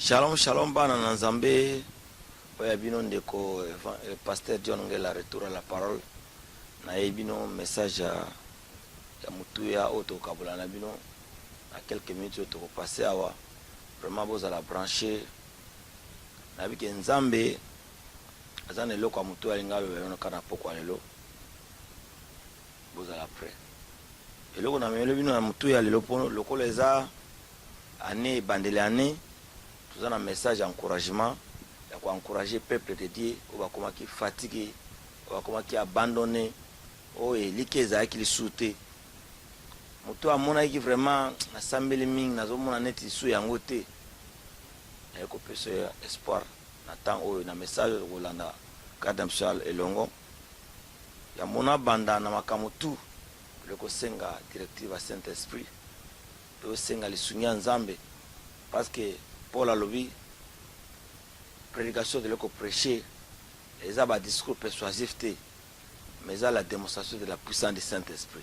Shalom, shalom, bana na Nzambe. Oya bino ndeko pasteur John Ngela retour à la parole. Na bino message ya mutuya auto kabula na bino à quelques minutes auto passer awa. Vraiment vous la brancher. Na bike Nzambe azane loko mutuya lingabe beno kana poko lelo. Vous la prêt. Et loko na melo bino na mutuya lelo pono loko leza année bandele année. Nous avons un message d'encouragement, pour encourager le peuple de Dieu, on va qui fatigué, on va qui abandonné, oh et l'ikeza qui le soute. Muto amona qui vraiment na sambeli ming na zo mona neti su yangote. Et ko pese espoir na temps oh na message de Rolanda Kadamsal Elongo. Ya mona banda na makamutu le ko senga directive à Saint-Esprit. To senga le sunya Nzambe parce que Paul a lobby, prédication de l'eau prêcher, les a discours persuasif, mais à la démonstration de la puissance du Saint-Esprit.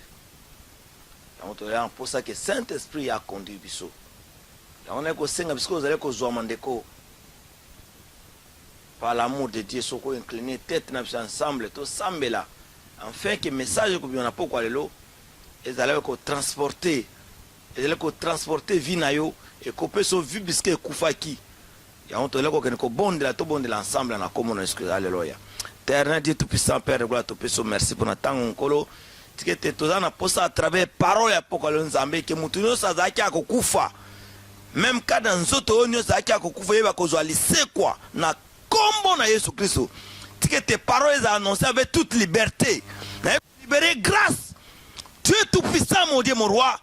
C'est pour ça que le Saint-Esprit a conduit Bissot. On est que parce que vous allez que par l'amour de Dieu, ce qu'on incliné tête ensemble, tout semble là. Enfin, que le message que vous n'avez pas quoi l'eau, ils allaient transporter, vie nayo. Et qu'on peut se vivre bisque Koufaki. Et on te l'a dit que bon de la tout bon de l'ensemble na comme on excuse alléluia. Éternel Dieu tout puissant Père de gloire tout puissant merci pour notre temps nkolo. Tikete tozana posa à travers parole ya pokalo Nzambe que mutuno sa zaki akokufa. Même kada nzoto onyo zaki akokufa yeba kozwa lise quoi na kombo na Yesu Christo. Tikete parole za annoncer avec toute liberté. Na libérer grâce. Dieu tout puissant mon Dieu mon roi.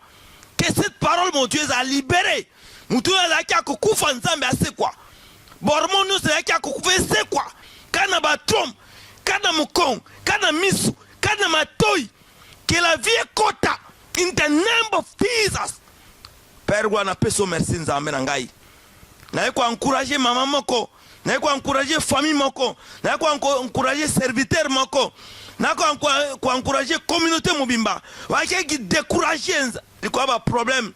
Que cette parole mon Dieu a libéré. Mutuno zaki akokufa Nzambe ase quoi. Bormono zaki akokufa ase quoi. Kana batrom, kana mukong, kana misu, kana matoi. Que la vie est kota. In the name of Jesus. Père Gwana peso merci Nzambe nangai. Na yeko encourager maman moko. Na yeko encourager famille moko. Na yeko encourager serviteur moko. Na yeko encourager communauté mobimba. Wake ki décourager. Liko ba problème.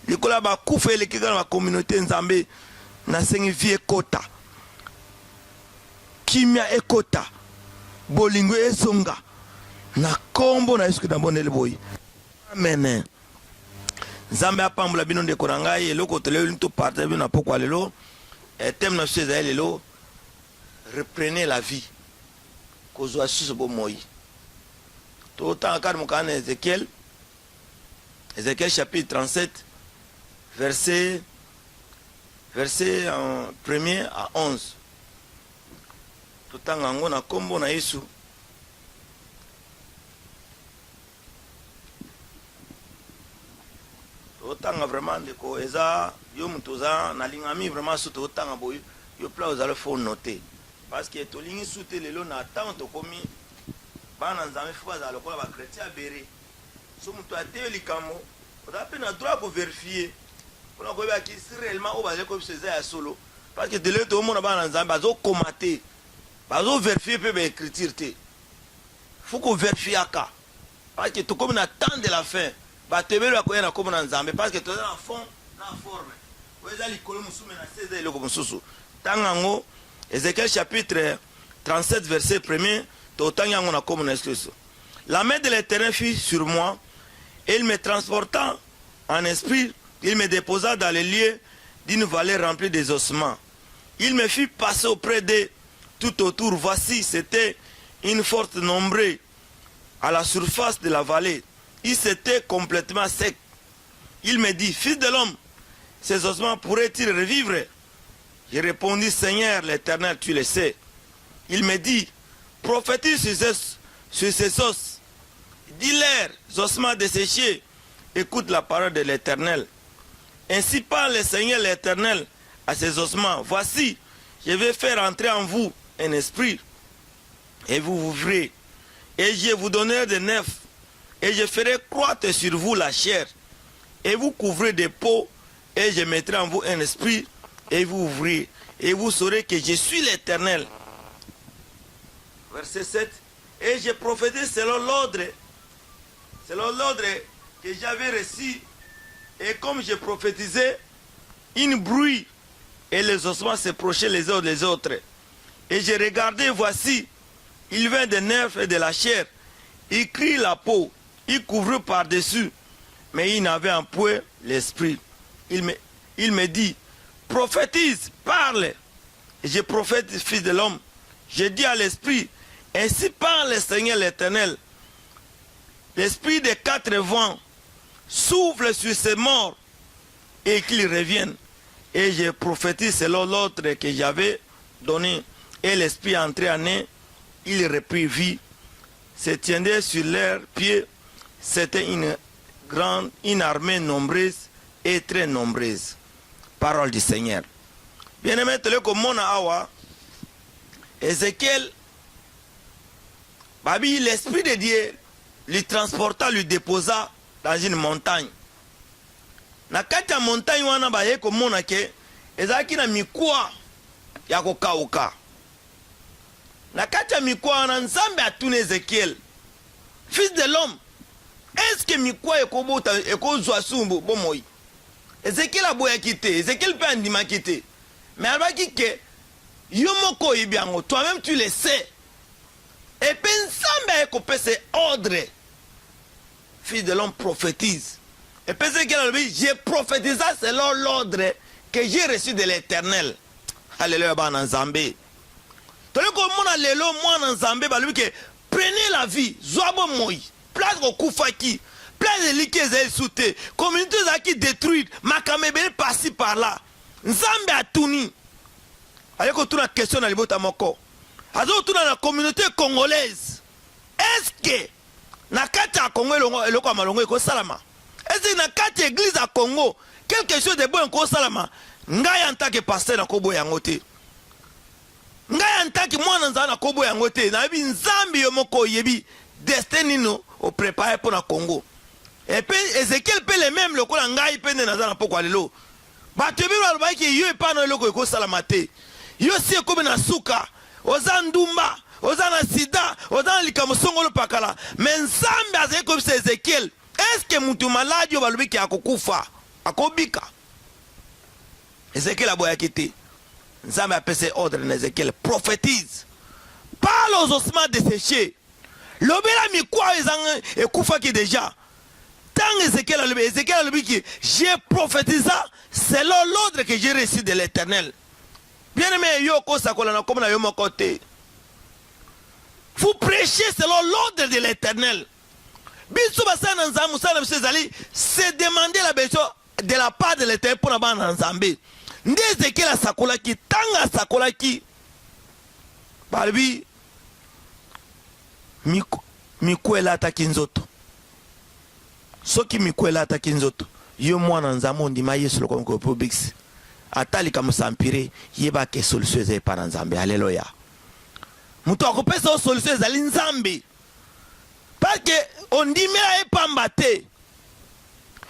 Liko la ba kufa le kika na communauté Nzambe. Na sengi vie ekota. Kimia ekota. Bolingo esonga. Na kombo na Yesu na bonele boy. Amen. Nzambe apambula bino ndeko na ngai eloko tolelo nto partage bino pokwa lelo. Thème na chez lelo. Reprenez la vie. Kozwa susu bo moi. To tant akar mukana Ézéchiel chapitre 37 verset 1er à 11. Tout en ango na kombo na Yesu. Autant vraiment de ko eza yo mutoza na lingami vraiment surtout autant boy yo pla vous allez faut noter parce que to lingi souté lelo na tant to komi bana nzame fwa za lokola ba chrétien béré so muto ate likamo on a peine droit pour vérifier pour ko ba ki réellement o ba ko seza ya solo parce que de le to mona bana nzame bazo commenter bazo vérifier pe ba écriture te faut ko vérifier aka parce que to comme na temps de la fin batebelo akoyena comme na Nzambe parce que toza na fond na forme weza likolo musume na 16 eloko mususu tangango Ézéchiel chapitre 37 verset 1er to tangango na comme na Jésus. La main de l'Éternel fut sur moi et il me transporta en esprit, il me déposa dans les lieux d'une vallée remplie des ossements. Il me fit passer auprès d'eux tout autour. Voici, c'était une forte nombrée à la surface de la vallée. Il s'était complètement sec. Il me dit, fils de l'homme, ces ossements pourraient-ils revivre? J'ai répondu, Seigneur l'Éternel, tu le sais. Il me dit, prophétise sur ces os. Dis-leur, ossements desséchés, écoute la parole de l'Éternel. Ainsi parle le Seigneur l'Éternel à ces ossements. Voici, je vais faire entrer en vous un esprit, et vous vivrez. Et je vous donnerai des nefs. Et je ferai croître sur vous la chair, et vous couvrez des peaux, et je mettrai en vous un esprit, et vous ouvrirez, et vous saurez que je suis l'Éternel. Verset 7. Et je prophétise selon l'ordre que j'avais reçu, et comme je prophétisais, une bruit et les ossements se prochaient les uns des autres. Et j'ai regardé, voici, il vint des nerfs et de la chair. Il crie la peau, il couvre par-dessus, mais il n'avait un point l'esprit. Il me dit, prophétise, parle. Et je prophétise, fils de l'homme. Je dis à l'esprit, ainsi parle le Seigneur l'Éternel. L'esprit des quatre vents souffle sur ces morts et qu'ils reviennent. Et je prophétise selon l'ordre que j'avais donné. Et l'esprit entré en eux, il reprit vie, se tiendait sur leurs pieds. C'était une armée nombreuse et très nombreuse. Parole du Seigneur. Bien-aimé, comme mon awa, Ézéchiel, Babi, l'esprit de Dieu lui transporta, lui déposa dans une montagne. Na kati ya montagne wana ba ye komona ke ezaki na mikwa ya kokauka. Na kati ya mikwa wana Nzambe atuna Ézéchiel, fils de l'homme, est-ce que mikwa ekobota ekozwa sumbu bomoi? Ézéchiel aboya kité, Ézéchiel peut andima kité. Mais abaki ke yo moko yebiango, toi-même tu le sais. Et puis Nzambe ekopese ordre. Fils de l'homme prophétise. Et puis j'ai prophétisé selon l'ordre que j'ai reçu de l'Éternel. Alléluia, ban Nzambe. Tandis que mon lelo moi Nzambe ba lui que prenez la vie, zoabo moi, place au koufaki, place de liké zel souté, communauté qui détruite, makamebe passi par là. Nzambe a touni. Allez que tu as question dans le bota moko. Azo tu dans la communauté congolaise. Est-ce que na kati ya Congo eloko malongo eko salama? Est-ce que na kati église à Congo quelque chose de bon ko salama? Ngai en tant que pasteur na kobo yango te. Ngai en tant que mwana nzala na kobo yango te. Na bi Nzambi yo moko yebi destin no o préparer pour na Congo. Et puis Ézéchiel peut les mêmes lokola ngai pe na nzala poko lelo. Ba te bi lo ba ki yo e pa no eloko eko salama te. Yo si ko na suka, ozandumba, ozana sida, ozana likamosongolo pakala. Mais Nzambe azali comme Ézéchiel. Est-ce que mutu malade yo balubi ki akokufa, akobika? Ézéchiel aboya kité. Nzambe a passé ordre à Ézéchiel. Prophétise. Parle aux ossements desséchés. Lobela mi quoi ezang ekufa ki déjà. Tant Ézéchiel a lubi ki j'ai prophétisé selon l'ordre que j'ai reçu de l'Éternel. Bien aimé yo ko sakola na comme na yo moko te. Vous prêchez selon l'ordre de l'Éternel. C'est demander la besoin de la part de l'Éternel pour la bande Nzambe. Ndeze ke la sakola ki tanga sakola ki. Barbi mikwela ataki nzoto. Soki mikwela ataki nzoto. Yo mwana Nzambe ndima Yesu lo comme Bix. Atali comme sampire yeba ke solution eze pa Nzambe. Alléluia. Muto akopesa solution ezali Nzambe. Parce que on dit mais est pas mbaté.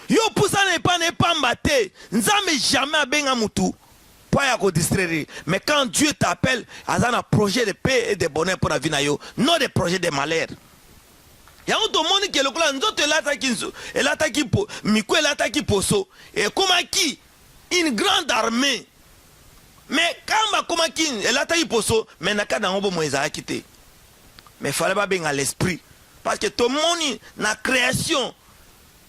Yo poussa n'est pas mbaté. Nzambe jamais benga mutu. Pas ya ko distraire. Mais quand Dieu t'appelle, azana projet de paix et de bonheur pour la vie na yo, non des projets de malheur. Ya on monde que le clan nzoto elata ki po, mikwe elata ki poso et comment qui une grande armée. Mais quand comment qui elata ki poso, mais naka na ngobo moeza kité. Mais fallait pas benga l'esprit. Parce que tout le monde, la création,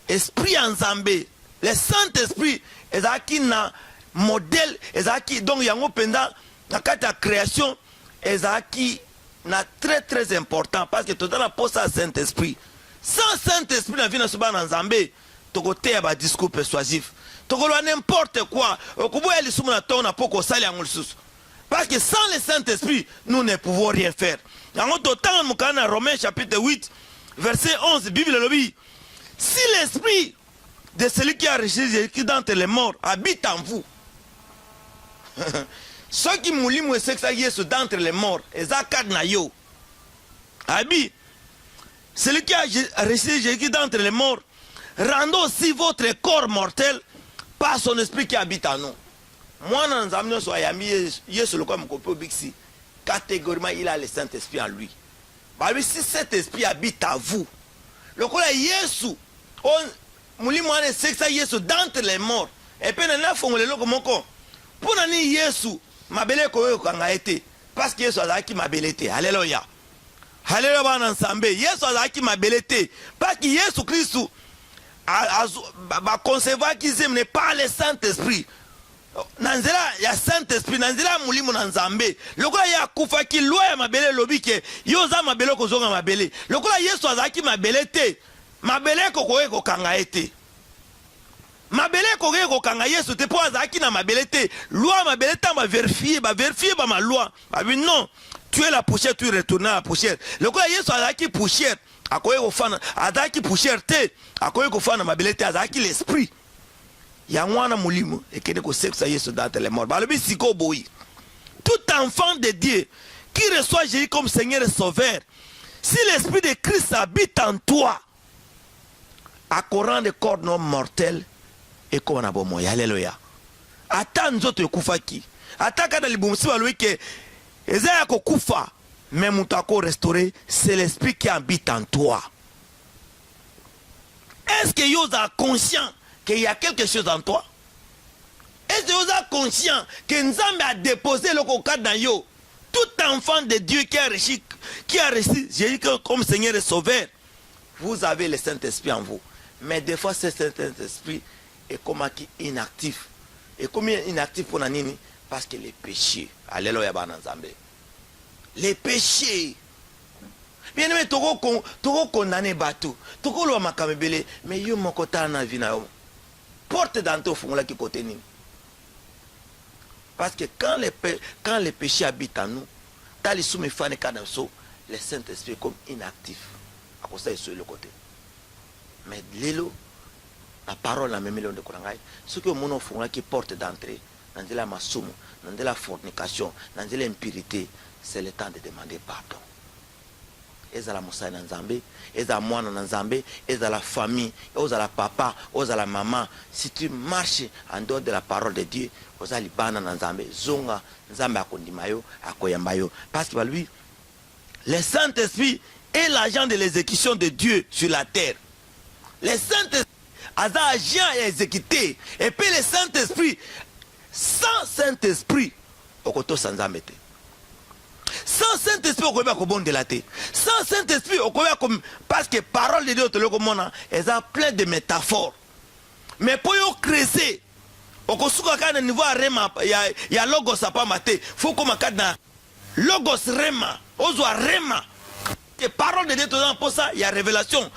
esprit Nzambe, le Saint-Esprit, ezaki na modèle, ezaki donc yango pendant la création, ezaki na très très important parce que tout le monde a Saint-Esprit. Sans Saint-Esprit, la vie na suba Nzambe, to côté ya ba discours persuasif. To ko n'importe quoi, okubo ya lisumu na tona poko sali yango lisusu. Parce que sans le Saint-Esprit, nous ne pouvons rien faire. Yango to tanga mukana Romains chapitre 8 verset 11, Bible le dit, si l'esprit de celui qui a reçu Jésus d'entre les morts habite en vous, ceux qui moulimu et sexa Yesu d'entre les morts, ezakad na yo, habite, celui qui a reçu Jésus d'entre les morts, rendons aussi votre corps mortel par son esprit qui habite en nous. Moi, dans Nzambe so ayami Yesu le comme kopo bixi, catégoriquement il a le Saint-Esprit en lui. Bah lui, si cet esprit habite à vous, le coup là, Yesu, on mouli moine sexa Yesu d'entre les morts, et puis on a fait le loco moko, Pour nani Yesu mabele ko kanga été parce que Yesu azaki mabele te. Alléluia. Alléluia bana nsambe. Yesu azaki mabele te parce que Yesu Christ ba concevoir qui n'est pas le Saint-Esprit. Nanzela ya Saint-Esprit nanzela mulimo na nzambe. Lokola ya kufa ki loi ya mabele lobi ke yoza mabele ko zonga mabele. Lokola Yesu azaki mabele te. Mabele ko ko kanga été. Mabele koge ko kanga Yesu te po azaki na mabele te. Loi mabele ta ba vérifier ba ma loi. Ba oui non, tu es la poussière, tu retournes à la poussière. Le quoi Yesu azaki poussière, akoye ko fana azaki poussière te, akoye ko fana mabele te azaki l'esprit. Ya mwana mulimo ekene ko sexa Yesu d'entre les morts. Ba le bisiko boyi. Tout enfant de Dieu qui reçoit Jésus comme Seigneur et Sauveur, si l'esprit de Christ habite en toi, à courant de corps non mortels, et comme on a bon alléluia. Ata nzoto yokufaki. Ata kada libumsi baloi ke ezaya ko kufa, mais mutako restauré, c'est l'esprit qui habite en toi. Est-ce que vous êtes conscient qu'il y a quelque chose en toi? Est-ce que vous êtes conscient que Nzambe a déposé le coca dans yo? Tout enfant de Dieu qui a reçu Jésus comme Seigneur et Sauveur, vous avez le Saint-Esprit en vous. Mais des fois, ce Saint-Esprit est comme inactif. Et comme inactif pour Nanini? Parce que les péchés. Alléluia, Banazambe. Les péchés. Bien aimé, toko condamné bateau. Toko lo makamebele. Mais yo mokota na vie na yo. Porte dans ton fond là qui côté ni. Parce que quand les péchés habitent en nous, tali soumi fane kadamso, le Saint-Esprit est comme inactif. À cause ça, il est sur le côté. Mais l'élo, la parole la même million de Korangai, ce que mon enfant qui porte d'entrée, dans la massoum, dans la fornication, dans l'impurité, c'est le temps de demander pardon. Et à la moussa dans Zambé, et à moi dans Zambé, et à la famille, et à la papa, et à la maman. Si tu marches en dehors de la parole de Dieu, aux alibana dans Zambé, zonga, Zambé akondimayo, akoyambayo. Parce que lui, le Saint-Esprit est l'agent de l'exécution de Dieu sur la terre. Le Saint-Esprit a agent et exécuté. Et puis le Saint-Esprit, sans Saint-Esprit, au côté sans amete. Sans Saint-Esprit, au côté de la terre. Sans Saint-Esprit, au côté parce que parole de Dieu, elles ont plein de métaphores. Mais pour y creuser, au côté niveau rema, il y a logos à pas mater. Faut qu'on na logos rema, ozoa rema. Que parole de Dieu, pour ça, il y a révélation.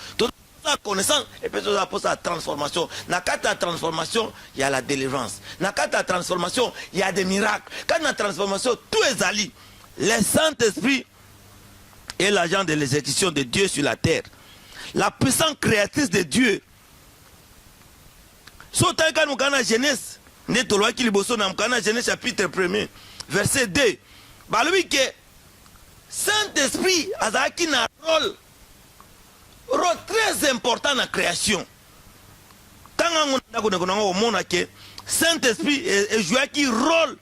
La connaissance et puis pour sa transformation. Dans la transformation, il y a la délivrance. Dans la transformation, il y a des miracles. Quand dans la transformation, tout est ali. Le Saint-Esprit est l'agent de l'exécution de Dieu sur la terre. La puissance créatrice de Dieu. Sautant quand nous avons Genèse, Genèse chapitre 1er, verset 2. Bah lui que Saint-Esprit a un rôle très important dans la création. Quand on a que Saint-Esprit est joué un rôle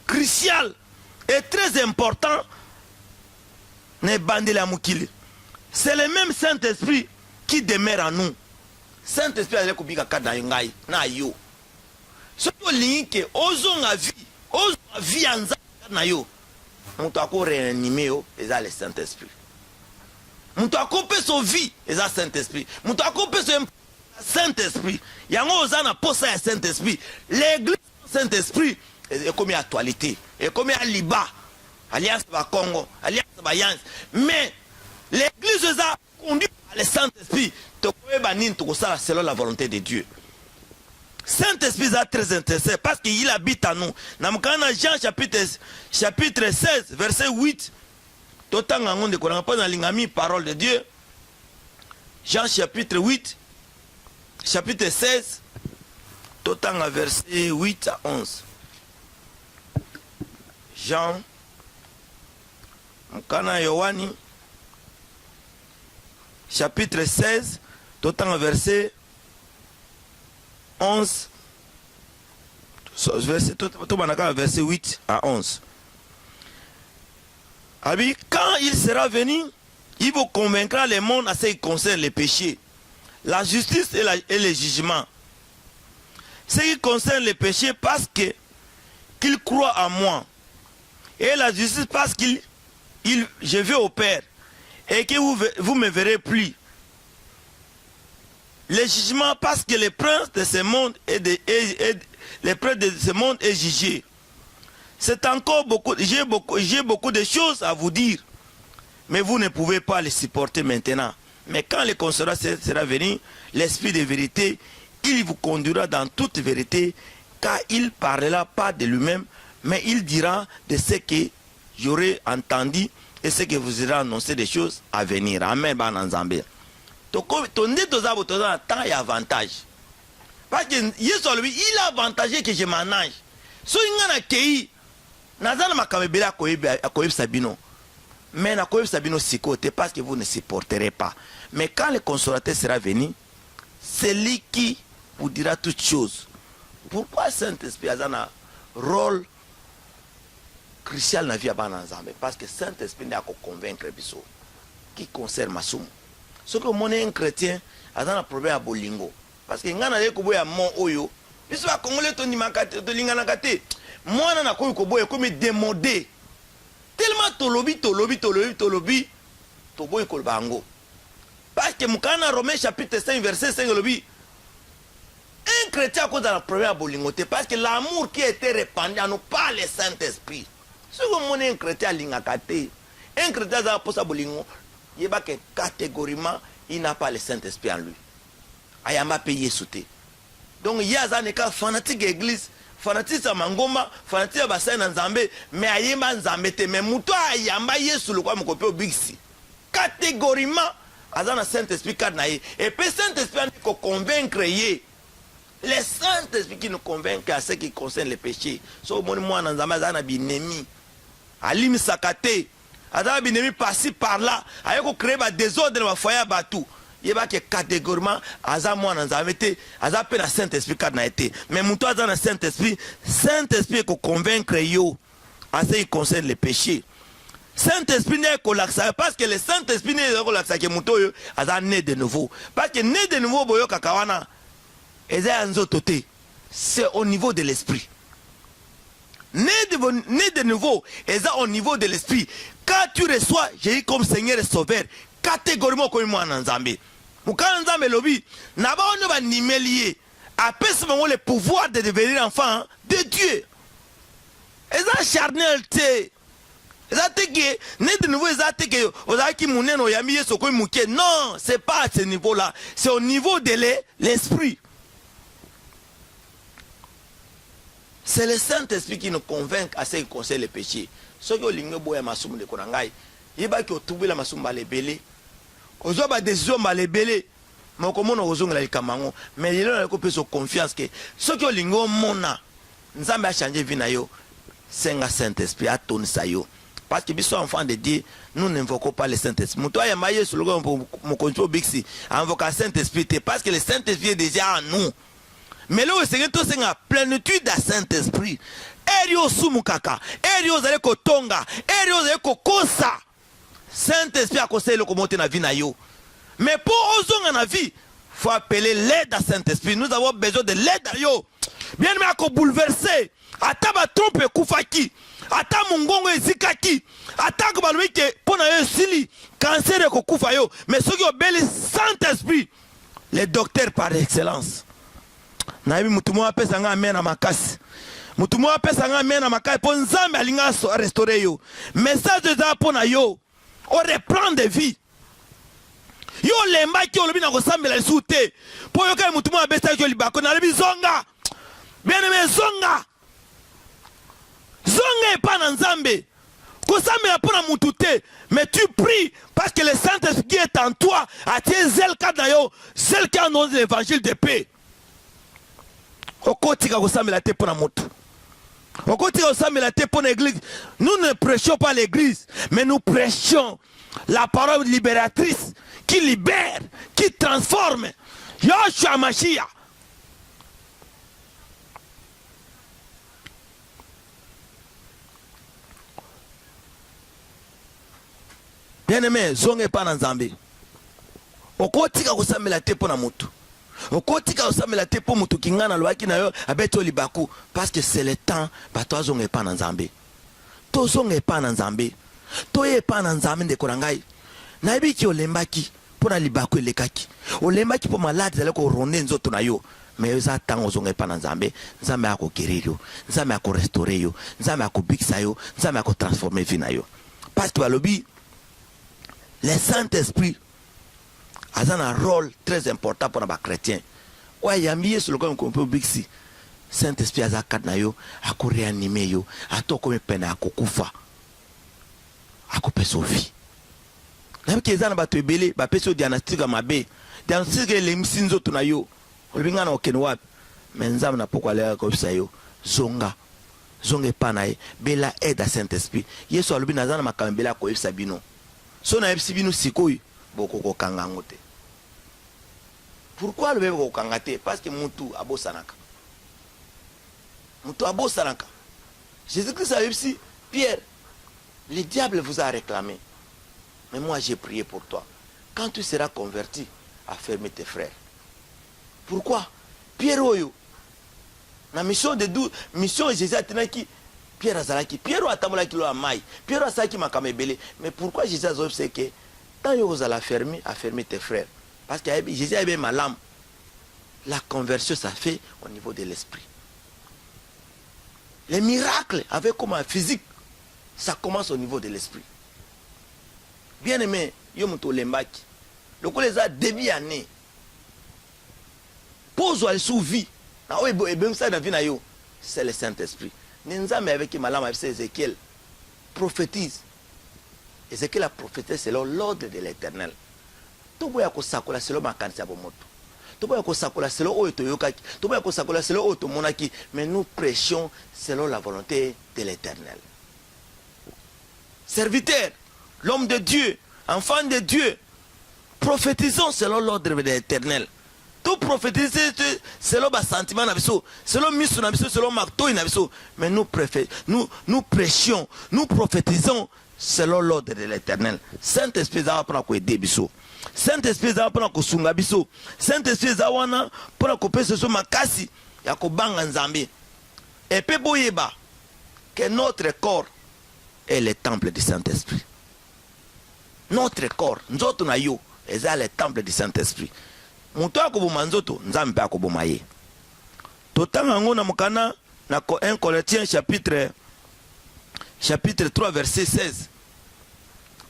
crucial et très important dans le c'est le même Saint-Esprit qui demeure en nous. Saint-Esprit a dit que ce que vie en yo, on t'a réanimé le Saint-Esprit. Nous avons coupé son vie, et ça Saint-Esprit. Nous avons coupé son Saint-Esprit. Il y a un poste à Saint-Esprit. L'église Saint-Esprit est comme une actualité. Et comme un Liba. Alliance de Congo. Alliance de Yans. Mais l'église a conduit par le Saint-Esprit. Selon la volonté de Dieu. Saint-Esprit est très intéressant parce qu'il habite en nous. Dans Jean chapitre 16, verset 8. Parole de Dieu. Jean chapitre 8, chapitre 16, verset 8 à 11. Jean, Mukana Yohani, chapitre 16, verset 11, verset 8 à 11. Quand il sera venu, il vous convaincra le monde à ce qui concerne les péchés, la justice et le jugement. Ce qui concerne les péchés, parce que qu'il croit en moi. Et la justice parce que je vais au Père et que vous me verrez plus. Le jugement parce que le prince de ce monde le prince de ce monde est jugé. C'est encore beaucoup, j'ai beaucoup de choses à vous dire, mais vous ne pouvez pas les supporter maintenant. Mais quand le consolateur sera venu, l'esprit de vérité, il vous conduira dans toute vérité, car il ne parlera pas de lui-même, mais il dira de ce que j'aurai entendu et ce que vous aurez annoncé des choses à venir. Amen, Bananzambé. Ton nez de temps et avantage. Parce que Yesu, lui, il a avantagé que je m'enage. So, il y a un pays, Nazana Makamebele a Koyeb Sabino. Mais na Koyeb Sabino côté parce que vous ne supporterez pas. Mais quand le consolateur sera venu, c'est lui qui vous dira toutes choses. Pourquoi Saint-Esprit a un rôle crucial dans la vie de Bananzambe? Parce que Saint-Esprit n'a qu'à convaincre Bisso qui concerne Massoum. Ce que mon un chrétien a un problème à Bolingo. Parce que ngana le koboya mon oyo. Biso ba congolais to nimakate to lingana kate. Moi na ko koboya comme démodé. Tellement tolobi to boy kolbango. Parce que mukana Romains chapitre 5 verset 5 lobi. Un chrétien a cause d'un problème à Bolingo parce que l'amour qui a été répandu à nous par le Saint-Esprit. Ce que mon un chrétien lingakate. Un chrétien a pour ça Bolingo. Il y a que catégoriquement il n'a pas le Saint-Esprit en lui. Ayama payé sauté. Donc il y a des cas fanatiques église, fanatiques à Mangoma, fanatiques à Bassin Nzambe, mais ayama Nzambe te, mais mouto ayama yesu le quoi mon copain au Bixi. Catégoriquement, azana Saint-Esprit kadnaye. Et puis Saint-Esprit nous convaincre yé. Le Saint-Esprit qui nous convainc à ce qui concerne les péchés. So mon moi Nzambe azana binemi. Alim sakate. Azana binemi par-ci par-là. Ayoko créer des désordre dans le foyer batou. Il y a que catégoriquement, moi dans un peu la Saint-Esprit n'a été. Mais mon toit dans le Saint-Esprit est convaincre yo à ce qui concerne les péchés. Saint-Esprit n'est qu'au laxa parce que le Saint-Esprit n'est qu'au laxa que mon toit a né de nouveau. Parce que né de nouveau boyo kakawana c'est au niveau de l'esprit. Né de nouveau, c'est au niveau de l'esprit. Quand tu reçois Jésus comme Seigneur et Sauveur, catégoriquement comme moi en Zambie. Mukana Nzambe lobi, naba ono ba nimelié. Après ce moment le pouvoir de devenir enfant de Dieu. Et ça charnel te. Ça te que né de nouveau ça te que ozaki muneno yami yeso ko muke. Non, c'est pas à ce niveau-là, c'est au niveau de l'esprit. C'est le Saint-Esprit qui nous convainc à ce qui concerne les péchés. Ce que l'ingé boya masum de konangai, iba ki otubi la masum ba lebele. Ozo ba décision ba lebele. Mais comment on ozonga la kamango, mais il a coupé son confiance que ce que l'ingé mona, Nzambe a changé vie na yo, c'est un Saint-Esprit a tourné ça yo. Parce que biso enfants de Dieu, nous n'invoquons pas le Saint-Esprit. Moutoua ya maye sur le gars mon contrôle bixi, invoque le Saint-Esprit parce que le Saint-Esprit est déjà en nous. Mais là, c'est que c'est la plénitude du Saint-Esprit. Erio sumukaka, erio zale ko tonga, erio zale ko kosa. Saint-Esprit a conseillé le commenter na vie na yo. Mais pour ozonga na vie, faut appeler l'aide à Saint-Esprit. Nous avons besoin de l'aide à yo. Bien mais ako bouleverser. Ata ba trompe kufaki. Ata mungongo ezikaki. Ata ko balwi ke pona yo sili cancer ko kufa yo. Mais ceux qui ont bel Saint-Esprit, les docteurs par excellence. Nabi mutumo apesa nga mena makasi. Mutumo apesa nga mena makasi po Nzambe alinga restaurer yo. Message za pona yo. On reprend des vies. Yo lemba ki olobi na ko sambela lisuté. Po yo kay mutumo apesa yo libako na lebi zonga. Bien aimé zonga. Zonga est pas dans Nzambe. Ko sambela pona mututé, mais tu pries parce que le Saint-Esprit qui est en toi a tes zèle kadna yo, celle qui annonce l'évangile de paix. Okotika kosambela te pona moto. Okotika kosambela te pona église. Nous ne prêchons pas l'église, mais nous prêchons la parole libératrice qui libère, qui transforme. Yoshua Mashiach. Bien aimé, zonge pas dans Nzambe. Okotika kosambela te pona moto. okotika osambela te po mutu kingana loaki na yo abeto libaku parce que c'est le temps bato azonga epa na nzambe tozonga epa na nzambe toye epa na nzambe ndeko na ngai nayebiki olembaki mpo na libaku elekaki olembaki mpo maladi ezali koronde nzoto na yo mais eza ntango ozonga epa na nzambe nzambe akoguérir yo nzambe akorestore yo nzambe akobikisa yo nzambe akotransforme vie na yo parce que balobi le Saint-Esprit a un rôle très important pour les chrétiens. Ouais, il y a mis sur le côté qu'on peut bixi. Saint-Esprit a un yo, a réanimer yo, a tout comme peine à kokufa, a coupé Sophie. Même qu'ils ont battu belé, ba peso diagnostic à ma bé, diagnostic les misinzo tuna yo, on vient en Kenwap, mais nzam na pourquoi aller comme ça yo, zonga, zonga panaye, bela aide à Saint-Esprit. Yesu alubi nazana makambela ko sabino. So na sabino sikoy. Boko kangangote. Pourquoi le bébé kangate? Parce que mutu abo sanaka. Mutu abo sanaka. Jésus-Christ a dit, Pierre, le diable vous a réclamé. Mais moi j'ai prié pour toi. Quand tu seras converti, afferme tes frères. Pourquoi? Pierre Oyo. La mission de mission Jésus a dit Pierre Azalaki. Pierre Atamola kilo amai. Pierre Azalaki makamebele. Mais pourquoi Jésus a dit que quand vous allez affermer tes frères. Parce que Jésus a ma lame. La conversion, ça fait au niveau de l'esprit. Les miracles, avec comme un physique, ça commence au niveau de l'esprit. Bien aimé, yomuto lembaki. Le coup les a début année. Pose à sous vie. C'est le Saint-Esprit. Ninza mais avec ma lame, avec Ézéchiel, prophétise. Ézéchiel a prophétisé selon l'ordre de l'Éternel. Toboya ko sakola selon ma kanisa bomoto. Toboya ko sakola selon oto yokaki. Toboya ko sakola selon oto monaki. Mais nous prêchons selon la volonté de l'Éternel. Serviteur, l'homme de Dieu, enfant de Dieu, prophétisons selon l'ordre de l'Éternel. Tout prophétiser selon ma sentiment nabiso, selon miso nabiso, selon marteau nabiso. Mais nous prêchons, nous prophétisons selon l'ordre de l'Éternel. Saint-Esprit va prendre quoi aider biso. Saint-Esprit va prendre quoi sunga biso. Saint-Esprit va prendre quoi pèse sur makasi ya ko banga nzambe. Et pe boyeba que notre corps est le temple du Saint-Esprit. Notre corps, nzoto na yo, est le temple du Saint-Esprit. Muto akoboma nzoto nzambe akoboma ye. Totanga ngo na mukana na 1 Corinthiens chapitre 3 verset 16.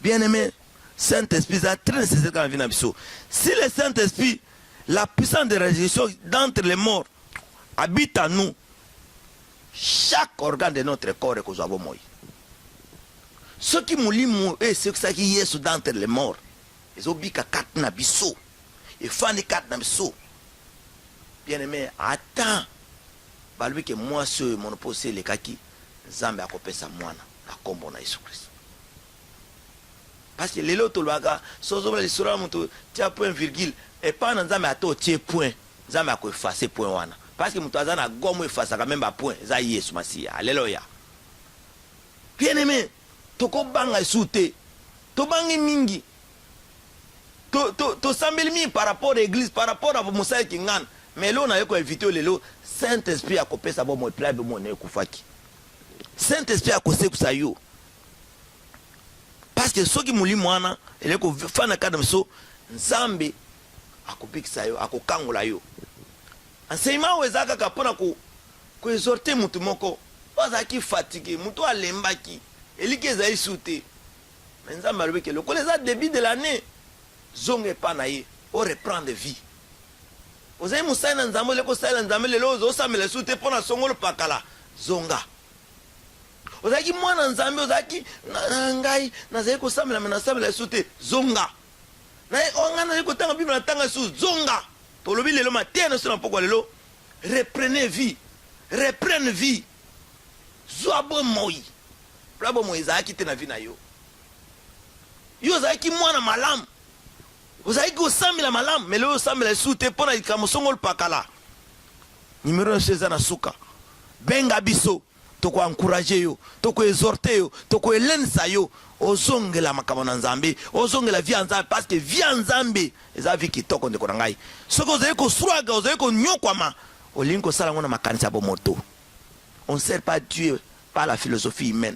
Bien-aimé, Saint-Esprit a très nécessaire dans la vie d'Abisso. Si le Saint-Esprit, la puissance de résurrection d'entre les morts, habite en nous, chaque organe de notre corps est causé à moi. Ce qui moulit et ce qui est d'entre les morts, ils ont dit que 4 nabisso, et fan 4 nabisso. Bien-aimé, attends, balui que moi ce mon possé les kaki. Nzambe akopesa mwana na kombo na Yesu Kristo. Parce que lelo tolwaga sozo le sura mutu tia point virgule et pas na nzambe ato tie point. Nzambe ako effacer point wana. Parce que mutu azana gomo effacer quand même ba point za Yesu Masia. Alléluia. Bien-aimé, toko banga soute. To bangi mingi. To sambeli mi par rapport à l'église, par rapport à Moussa Kingan. Mais là on a eu invité lelo Saint-Esprit akopesa bo mo plan bo mo ne kufaki. Saint-Esprit a causé pour ça yo. Parce que ceux qui mouli moana, et les fans de kadamso, Nzambe a coupé ça yo, a kokangola yo. Enseignement ou ezaka kapona ko exhorter mutu moko, ozaki fatigué, mutu alembaki, eliki ezai souté. Mais Nzambe alobé que le les début de l'année, zonge pa na ye, o reprendre vie. Ozai musai na Nzambe le ko sai na Nzambe le lo zo samele souté pona songolo pakala, zonga. Ozaki mwana nzambe ozaki ngai nazali kosamela mena samela soute zonga na onga na ko tanga bible na tanga su zonga tolobi lelo matene so na pokwa lelo reprenez vie zoabo moi plabo moi ezaki te na vie na yo ozaki mwana malamu ozaki kosamela malamu mais lelo samela soute pona ikamosongo pakala numéro 16 na suka benga biso toko encourager yo, toko exhorter yo, toko elensa yo, ozongela makambo na Nzambe, ozongela vie Nzambe, parce que vie Nzambe eza vie kitoko ndeko na ngai. Soko ozali ko swaga, ozali ko nyokwama, olingi ko sala ngona makanisa bo moto. On ne sert pas Dieu par la philosophie humaine,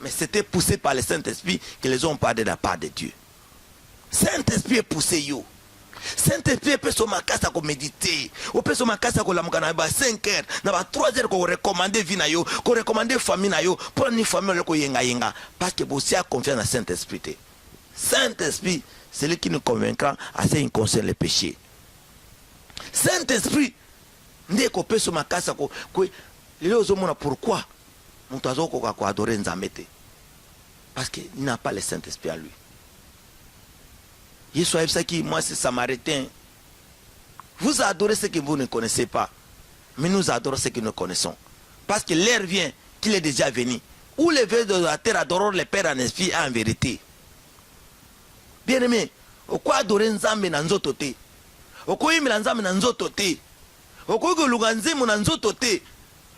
mais c'était poussé par le Saint-Esprit que les hommes parlent de la part de Dieu. Saint-Esprit est poussé yo. Saint-Esprit peut se makasa ko méditer, ou peut se makasa ko lamuka na ba 5 heures, na ba 3 heures ko recommander vie na yo, ko recommander famille na yo, pour ni famille ko yenga yenga, parce que vous avez confiance dans Saint-Esprit. Saint-Esprit, c'est lui qui nous convaincra à ce qui concerne le péché. Saint-Esprit, ndé ko peut se makasa ko les hommes pourquoi mon oiseau ko adorer Nzambe te? Parce qu'il n'a pas le Saint-Esprit à lui. Moi c'est Samaritain. Vous adorez ce que vous ne connaissez pas, mais nous adorons ce que nous connaissons. Parce que l'heure vient qu'il est déjà venu, où les vœux de la terre adorent le Père en esprit et en vérité. Bien aimé, pourquoi adorer Nzambe na nzoto te? Pourquoi imela Nzambe na nzoto te? Pourquoi koluka Nzambe na nzoto te?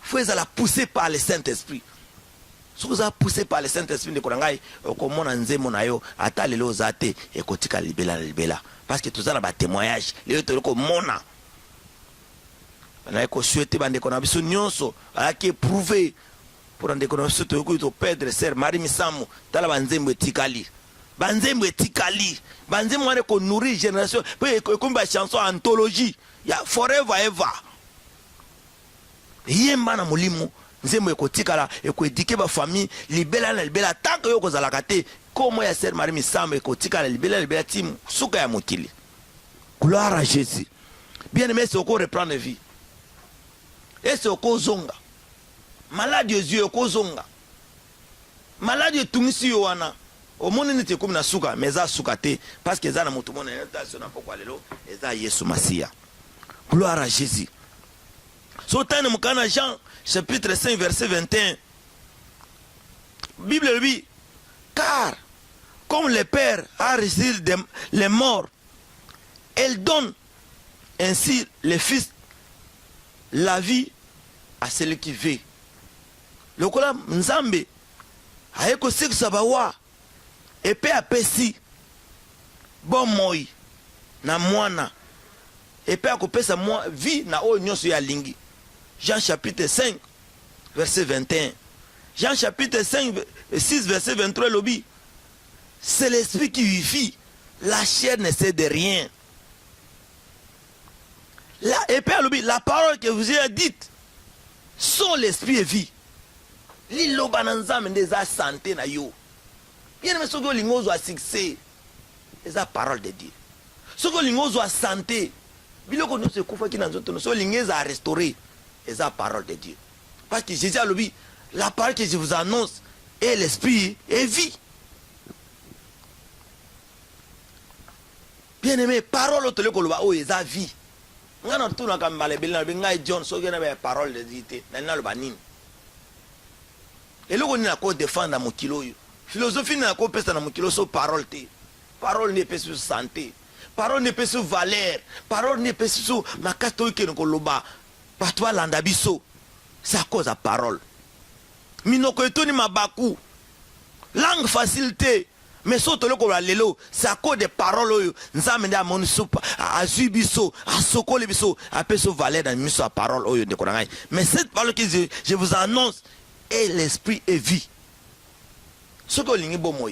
Faut la pousser par le Saint-Esprit. Si vous avez poussé par le Saint-Esprit de Korangai, comment Nzemo na yo atale lo zate et kotika libela. Parce que tout ça là témoignage, les autres ko mona. Na ko souhaiter bande ko na biso nyonso, ala ki prouver pour ande ko na biso to ko perdre sœur Marie Misamu, tala banzembo etikali. Banzembo etikali. Banzembo wane ko nourrir génération, ko kumba chanson anthologie, ya forever ever. Yemba na mulimo nzembo ekotikala ekoedike ba famille libela na libela tant que yo kozalaka te komo ya sœur Marie Misambo ekotikala libela tim suka ya mokili. Gloire à Jésus. Bien aimé, c'est encore reprendre vie. Et c'est encore zonga. Malade Jésus oko zonga. Malade tumisi yo wana. Au monde n'était comme na suka, mais ça suka te parce que ça na mutu mona intention na pokwa lelo, et ça Yesu Masia. Gloire à Jésus. Sotane mukana Jean chapitre 5 verset 21. Bible lui, car comme le Père a reçu les morts, elle donne ainsi le Fils la vie à celui qui veut. Le kola Nzambe ayeko sikisa bawa epe apesi bon moi na mwana epe akopesa moi vie na o nyonso ya lingi. Jean chapitre 5 verset 21. Jean chapitre 5 6 verset 23 lobby. C'est l'esprit qui vivifie, la chair ne sait de rien. Là, et Père lobby, la parole que vous avez dite sont l'esprit et vie. Lilo bananza mendeza santé na yo. Bien mais soko lingozo a succès. C'est la parole de Dieu. Soko lingozo a santé. Biloko no se kufa ki nanzo tono so lingeza a restaurer. C'est la parole de Dieu. Parce que Jésus a lobby, la parole que je vous annonce est l'esprit et vie. Bien aimé, parole au koloba o eza vie. Ngana tuna kambale belina benga John so gena be parole de Dieu na na loba nini. Et là, on a quoi défendre mon kilo. Philosophie n'a quoi pesa na mon kilo so parole te. Parole n'est pas sur santé. Parole n'est pas sur valeur. Parole n'est pas sur ma kato ke no loba. Patwa landa biso. C'est à cause de la parole. Minoko etoni mabaku. Langue facilité. Mais soto loko la lelo, c'est à cause des paroles. Nzambe nda moni soupa. A zubiso, a sokole biso, a peso valeur dans miso a parole oyo de korangai. Mais cette parole que je vous annonce et l'esprit est vie. Ce que l'ingi bon moi,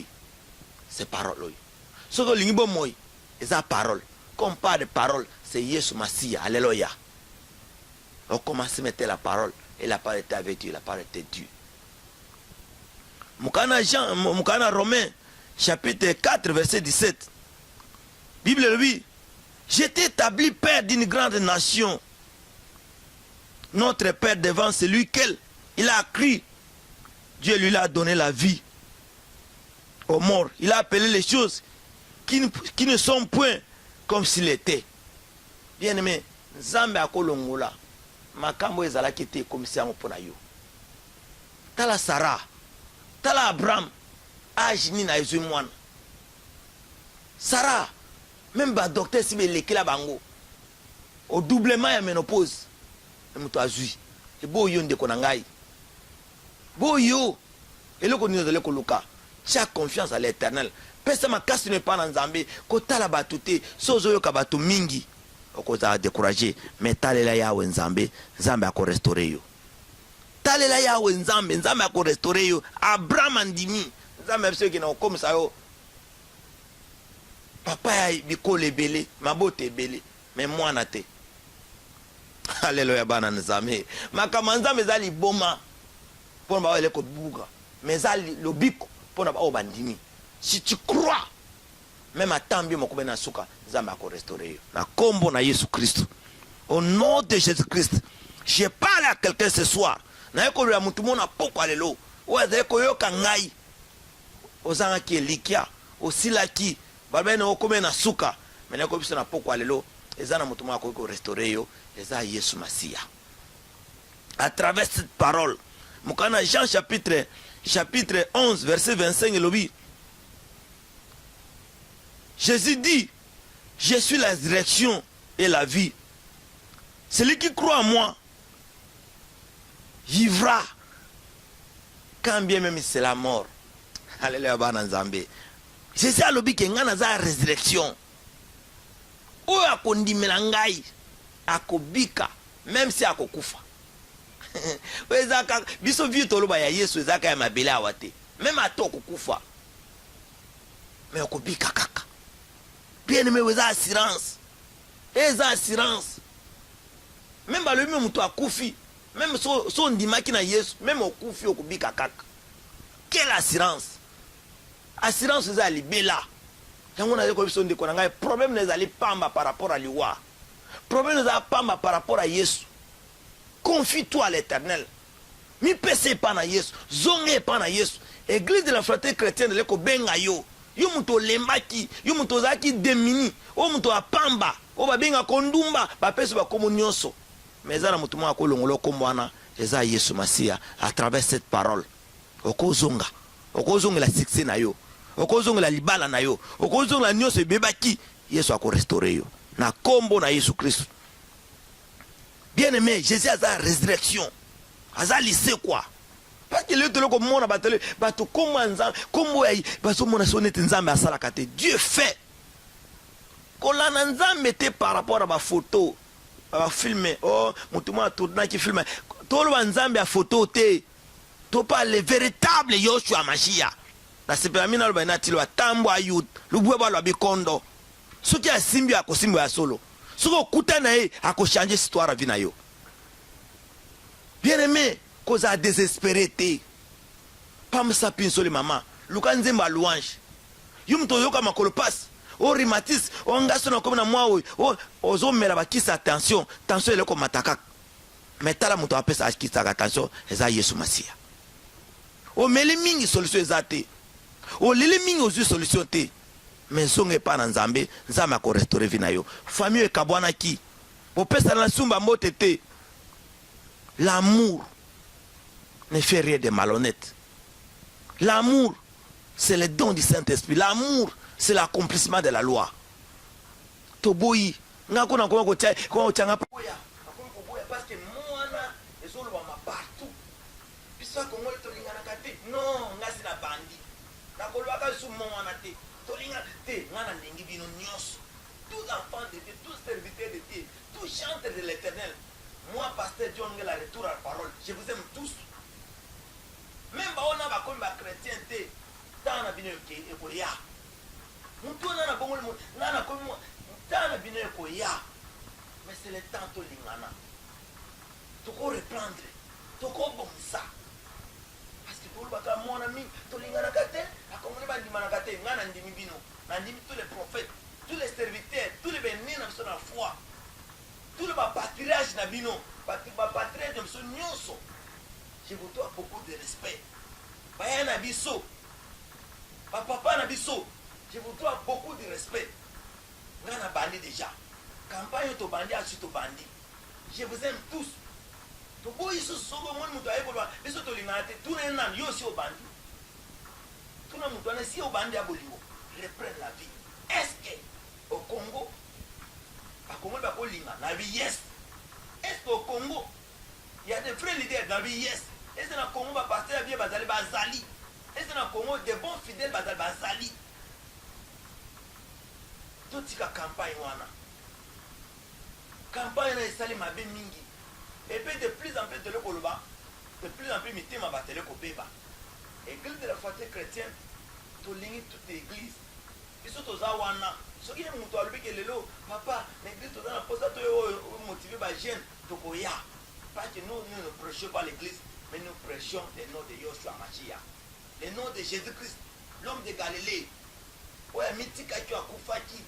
c'est parole. Ce que l'ingi bon moi, c'est la parole. Comme pas de parole, c'est Yesu Masia. Alléluia. On commence à mettre la parole et la parole était avec Dieu, la parole était Dieu. Moukana Romain, chapitre 4, verset 17. Bible lui, j'étais établi père d'une grande nation. Notre père devant celui qu'elle il a crié. Dieu lui a donné la vie aux morts. Il a appelé les choses qui ne sont point comme s'il était. Bien aimé, Nzambe akolongola. Makambo ezala kite comme si amopona yo. Tala Sarah, tala Abraham, ajini na ezui mwana. Sarah, même ba docteur si be lekela bango. Au doublement ya ménopause. Muto azui. E bo yo ndeko na ngai. boyo eloko nini ozali koluka tia confiance à l'éternel pesa makasi ne pas na nzambe kotala bato te so ozoyoka bato mingi okozala découragé mais talela yawe nzambe nzambe akorestore yo talela yawe nzambe nzambe akorestore yo abraham andimi nzambe abiso ekena kokomisa yo papa ya bikolo ebele mabota ebele mais mwana te alleluya bana nzambe makambo nzambe eza liboma mpona baoele kobuka mais eza lobiko mpona baoyo bandimi si tu crois même atambi moko be na suka nzambe akorestore yo na kombo na Yesu Christ au nom de Jésus Christ je parle à quelqu'un ce soir na ekolola mutu mona pokwa lelo oyo azali koyoka ngai ozangaki elikia osilaki balobani okome na suka me na ekobiso na pokwa lelo eza na mutu moko akoki korestore yo eza Yesu Masiya à travers cette parole mokana Jean chapitre 11 verset 25 elobi Jésus dit je suis la résurrection et la vie celui qui croit en moi vivra quand bien même c'est la mort. Alléluia bana nzambe. Jésus alobi ke ngana za résurrection. Oyo akondimela ngai akobika même si akokufa. Wezaka biso vie toloba ya Yesu ezaka ya mabele awate. Même atoko kufa. Mais akobika kaka. Bien aimé weza assurance. Eza assurance. Même balobi mutu akufi. Même so ndimaki na Yesu, même okufi okubika kaka. Quelle assurance? Assurance eza libela. Yango na ko biso ndiko na ngai problème nezali pamba par rapport à liwa. Problème eza pamba par rapport à Yesu. Confie-toi à l'Éternel. Mi pese pa na Yesu, zonge pa na Yesu. Église de la fraternité chrétienne de leko benga yo. Yo muto lembaki, yo muto zaki demini, o muto apamba, o ba benga kondumba, ba pese ba komo nyonso. Mais ça, nous avons kolongolo kombwana eza Yesu Masiya à travers cette parole. Okozonga la succès na yo. Okozonga la libala na yo. Okozonga la nyonso bebaki Yesu akorestore yo. Na kombo na Yesu Christ. Bien aimé, Jésus a sa résurrection. Aza lycée quoi. Parce que le tolo ko mona batele bato komba nzambe kombo ya baso mona sonete nzambe asala kate. Dieu fait. Kolana nzambe te par rapport à ba photo. Filmer oh mutuma tourna qui filme tolo nzambe a photo te to pas le véritable Yoshua Mashiach na sepamina lo bana tilo atambo ayut lubwe ba lo bikondo soki asimbi akosimbi ya solo soko kutana e akochange histoire vina yo bien aimé cause a désespéré te pam sapin soli mama luka nzemba louange yumto yoka makolo passe o rhumatisme o ngaso na comme na moi o ozo mela bakisa attention ele ko mataka metala muto apesa akisa attention eza Yesu Masiya o meli mingi solution ezate o lili mingi ozu solution te mais songe pa na nzambe nzambe ko restaurer vina yo famille ekabwana ki o pesa na sumba mbote te l'amour ne fait rien de malhonnête l'amour c'est le don du Saint-Esprit l'amour c'est l'accomplissement de la loi. Toboyi, ngako na ko tia ko changa poya. Ako boya parce que moi na ezolo ba partout. Bisa ko ngol to lingana kate. Non, ngasi na bandi. Na ko lwaka su mo wana te. To lingana te, ngana ndingi bino nyos. Tous enfants de Dieu, tous serviteurs de Dieu, tous chanteurs de l'Éternel. Moi pasteur John Ngela retour à la parole. Je vous aime tous. Même ba ona ba ko ba chrétien te. Tana bino ke ekoya. Mutu nana bongo nana komi tana bino ekoya mais c'est le temps to lingana to ko reprendre to ko bonsa parce que pour baka mon ami to lingana kate akomoni ba ndimana kate ngana ndimi bino na ndimi tous les prophètes tous les serviteurs tous les bénis na son foi tous les patriarches na bino ba patriarche de son nyonso je vous dois beaucoup de respect ba yana biso ba papa na biso je vous dois beaucoup de respect. Ngana bandi déjà. Campagne to bandi asu to bandi. Je vous aime tous. To boy so sogo mon muto ay bolwa. Biso to linate tout nan yo si o bandi. Tout na muto na si o bandi aboliwo. Reprendre la vie. Est-ce que au Congo a Congo ba ko linga na vie yes. Est-ce qu'au Congo il y a des vrais leaders dans la vie yes. Et c'est dans le Congo, bah, pasteur bien bazali bazali. Et c'est dans le Congo, des bons fidèles bazali bazali. Tout tika campagne wana. Campagne na esali mabe mingi. Et puis de plus en plus de l'Okoloba, de plus en plus mité ma batele kopeba. Église de la foi chrétienne, tout ligne toute église. Ils sont aux awana. Ce qui est mon toit, le lelo, papa, l'église tout dans la poste, tu motivé par jeune, tokoya. Parce que nous ne prêchons pas l'église, mais nous prêchons le nom de Yoshua Machia. Le nom de Jésus-Christ, l'homme de Galilée. Ouais, mythique à tu as Koufaki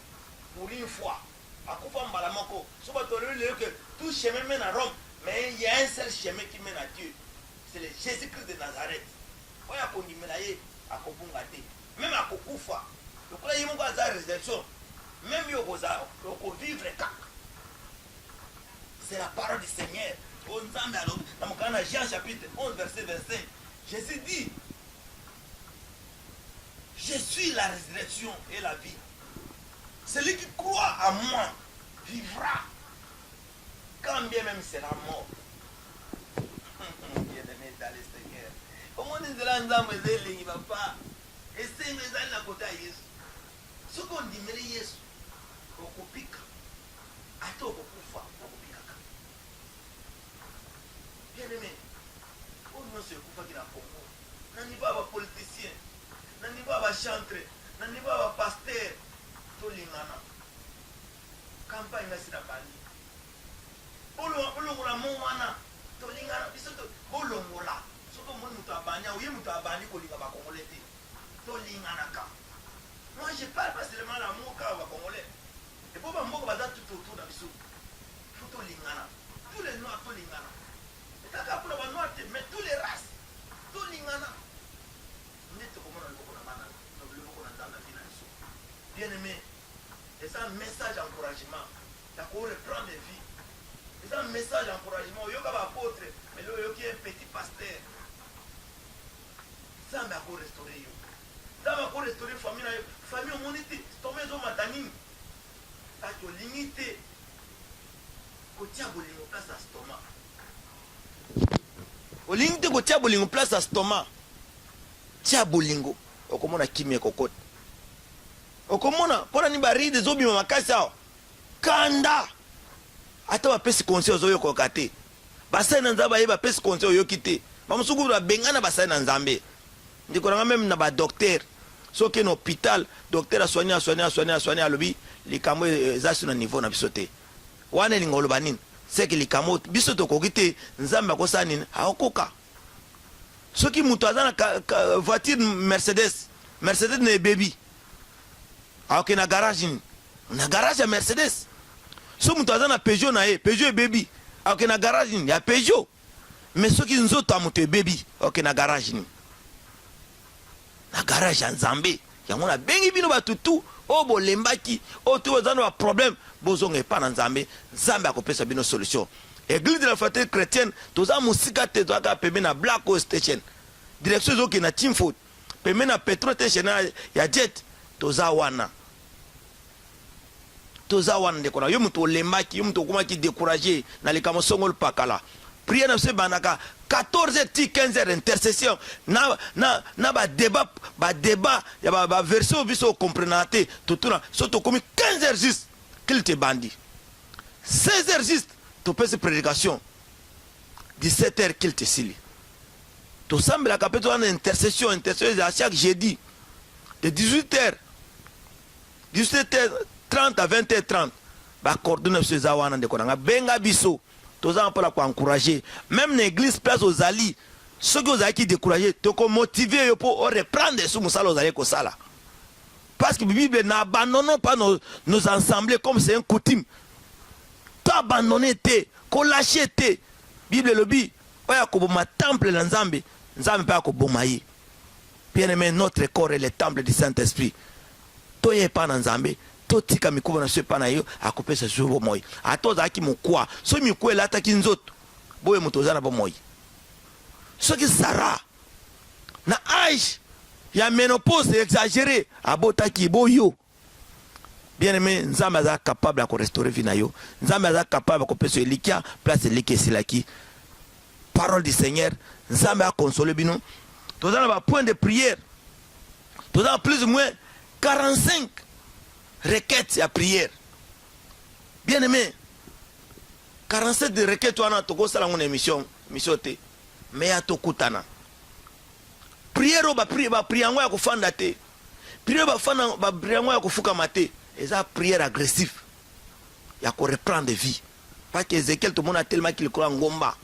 pour une fois. À Koufa Mbalamoko. Ce que tout chemin mène à Rome, mais il y a un seul chemin qui mène à Dieu. C'est le Jésus-Christ de Nazareth. Ouais, à Kondimelaye, à Kobungate, même à Kokoufa. Le croyez mon gars à résurrection. Même Yokoza, vivre cac. C'est la parole du Seigneur. Dans Jean chapitre 11, verset 25, Jésus dit, je suis la résurrection et la vie. Celui qui croit à moi vivra, quand bien même sera mort. Bien-aimé dans le Seigneur. Comment dit cela, il ne va pas. Et c'est mes amis à côté à Jésus. Ce qu'on dit, mais Jésus, au Kopika, à toi, au Koufa, au Kopika. Bien-aimé, on ne se Koufa qui n'a pas Congo. On n'y va pas politicien, on n'y va pas chanteur, on n'y va pas pasteur. Tout l'ingana. Campagne na sina bandi. Bolongola mwana. To lingana biso to bolongola. Soko mon mutu abanya, oye mutu abandi ko linga ba congolais te. To lingana ka. Moi je parle pas seulement l'amour ka ba congolais. Et pour ba mboko baza tout autour na biso. Faut to lingana. Tous les noirs to lingana. Et taka pour ba noir mais tous les races. To lingana. Neto comme on le mana. No le ko na ndana finance. Bien-aimé, c'est un message d'encouragement. D'accord, reprendre des vies. C'est un message d'encouragement. Il y a un apôtre, mais il y a un petit pasteur. Ça m'a encore restauré. Ça m'a encore restauré la famille. La famille, on était tombé dans ma tanine. Ça a limité. Quand tu as une place à l'estomac. Au limité, quand tu as une place à l'estomac. Tu as bolingo. Comment on a kimé cocotte. Okomona pona ni baride zobi makasi ao kanda ata ba pesi conseil oyo kokate basai na nzamba yeba pesi conseil oyo kite ba musuku ba bengana basai na nzambe ndiko na même na ba docteur soki na hôpital docteur a soigner alobi likambo ezasi na niveau na bisote wana lingolo banini c'est que likamo biso to kokite nzamba ko sani aokoka soki mutu azana voiture Mercedes ne baby. Alors na garage na garage ya Mercedes. So mutu aza na Peugeot na ye, Peugeot e baby. Alors na garage ya Peugeot. Mais soki nzoto amuto baby, ok na garage ni. Na garage ya Nzambe. Yango na bengi bino batutu o bolembaki, o tu ozana ba problème, bozonga pa na Nzambe, Nzambe akopesa bino solution. Église de la fraternité chrétienne, toza musika te toza pembe na Black Coast Station. Direction zoki na Teamfood. Pembe na Petro Station ya Jet. Toza wana ndekona yo mutu olembaki yo mutu okomaki découragé na likamo songolo pakala prière na se banaka 14h ti 15h intercession na ba débat ya ba version biso comprenante totuna so to komi 15h juste qu'il te bandi 16h juste to pese prédication 17h qu'il te sili to sambela kapeto na intercession à chaque jeudi de 18h 17h30 à 20h30 ba coordonner ce zawana de konanga benga biso toza pour la encourager même l'église place aux ali ceux qui ont qui décourager to ko motiver pour reprendre sous musala aux ali ko sala parce que la Bible n'abandonnons pas nos assemblées comme c'est un coutume to abandonner te ko lâcher te Bible le bi oya ko boma temple na Nzambe pa ko bomayi bien aimé notre corps est le temple du Saint-Esprit. Toye pa na Nzambe, to tika mikubo na sepa na yo akopesa zubo moyi. Atoza ki mukwa, so mikwe lata ki nzoto. Boye mutoza na bomoyi. So ki Sarah na âge ya ménopause exagéré abota ki boyo. Bien aimé, Nzambe aza capable de restaurer vie na yo. Nzambe aza capable de kopesa elikia place elikia silaki. parole du Seigneur nzambe a consolé bino tozana ba point de prière tozana plus ou moins 45 requêtes à prière bien aimé 47 de requêtes wana toko sala mon émission te mais ya tokutana prière ba prière ya kufanda te prière ba fana ba prière ya kufuka mate eza prière agressive ya ko reprendre vie parce que Ézéchiel tout le monde a tellement qu'il croit ngomba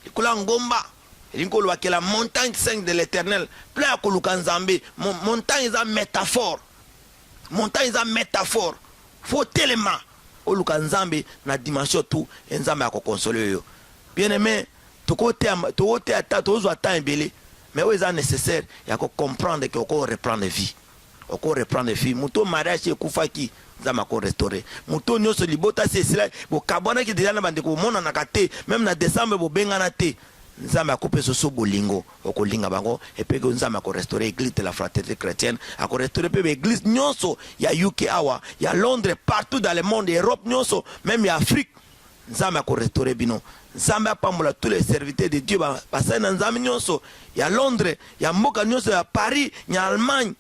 il ko lo la montagne sainte de l'Éternel plein ya koluka nzambe montagne eza métaphore faut tellement oluka nzambe na dimension tout nzambe a ko consoler yo bien aimé tokote ata tozwa temps ebele mais où est nécessaire il y a comprendre que on reprendre vie muto mariage ekufaki nzambe ko restaurer muto nyoso libota c'est cela bo kabona ki déjà na bande ko mona na kate même na décembre bo bengana te nzambe akope soso bolingo okolinga bango et puis que nzambe ko restaurer église de la fraternité chrétienne ko restaurer pe église nyonso ya UK awa ya Londres partout dans le monde Europe nyonso même ya Afrique nzambe ko restaurer bino nzambe apambola tous les serviteurs de Dieu basai na nzambe nyonso ya Londres ya mboka nyonso ya Paris ya Allemagne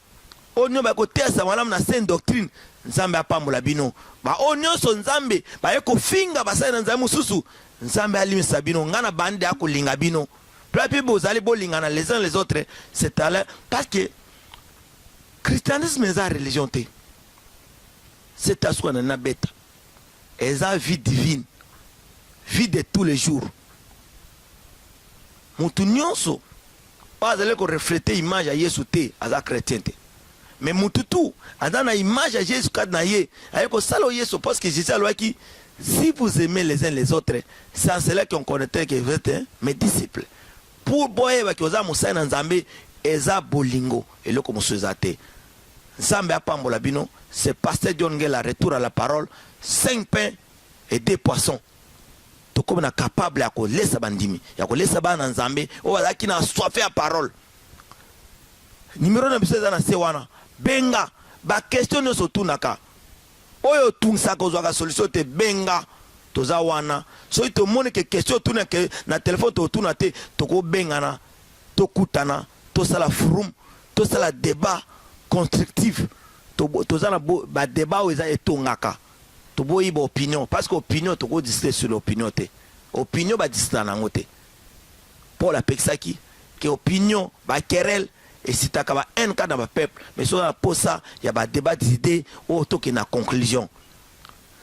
onyo ba ko tesa malamu na sainte doctrine nzambe apambola bino ba onyonso nzambe ba eko finga basai na nzambe mususu nzambe alimisa bino ngana bande akolinga bino plapi bozali bolingana les uns les autres c'est à parce que christianisme est une religion te c'est à soi na beta eza vie divine vie de tous les jours mutu nyonso bazali ko refléter image ya Yesu te aza chrétien te mais mutu tout aza na image ya Jésus kad na ye ayeko salo Yesu parce que Jésus alobaki si vous aimez les uns les autres c'est en cela qu'on connaîtrait que vous êtes mes disciples pour boyeba ki oza mosali na nzambe eza bolingo eloko mosusu eza te nzambe apambola bino c'est pasteur John Ngela retour à la parole 5 pains et 2 poissons tokomi na capable ya kolesa bandimi ya kolesa bana nzambe o bazaki na soif ya parole numéro na biso eza na se wana benga ba question nyonso tunaka oyo tunsaka ozwaka solution te benga toza wana soki tomoni ke question tunake na telefone totuna te tokobengana tokutana tosala forum tosala débat constructif toza na ba débat oyo eza etongaka toboyiba opinion parce que opinion tokodiscuter sur l'opinion te opinion badiscuter nango te Paul apekisaki ke opinion baquerelle esitaka ba un cas dans ba peuple mais so na posa ya ba débat d'idées o toke na conclusion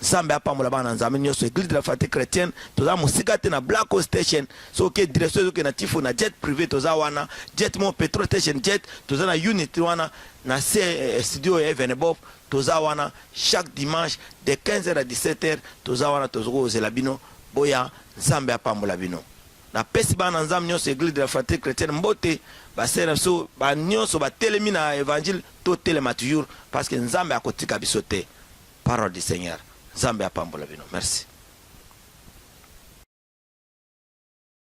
nzambe apambola bana nzambe nyonso église de la fraternité chrétienne toza mosika te na Black Hole Station soki direction soki na tifo na jet privé toza wana jet mon petrol station jet toza na unity wana na studio Evenebob toza wana chaque dimanche de 15h à 17h toza wana tozoko ozela bino boya nzambe apambola bino na pesi bana nzambe nyonso église de la fraternité chrétienne mbote basera so ba nyonso ba telemi na évangile to telema toujours parce que nzambe akotika biso te parole du Seigneur nzambe apambola bino merci.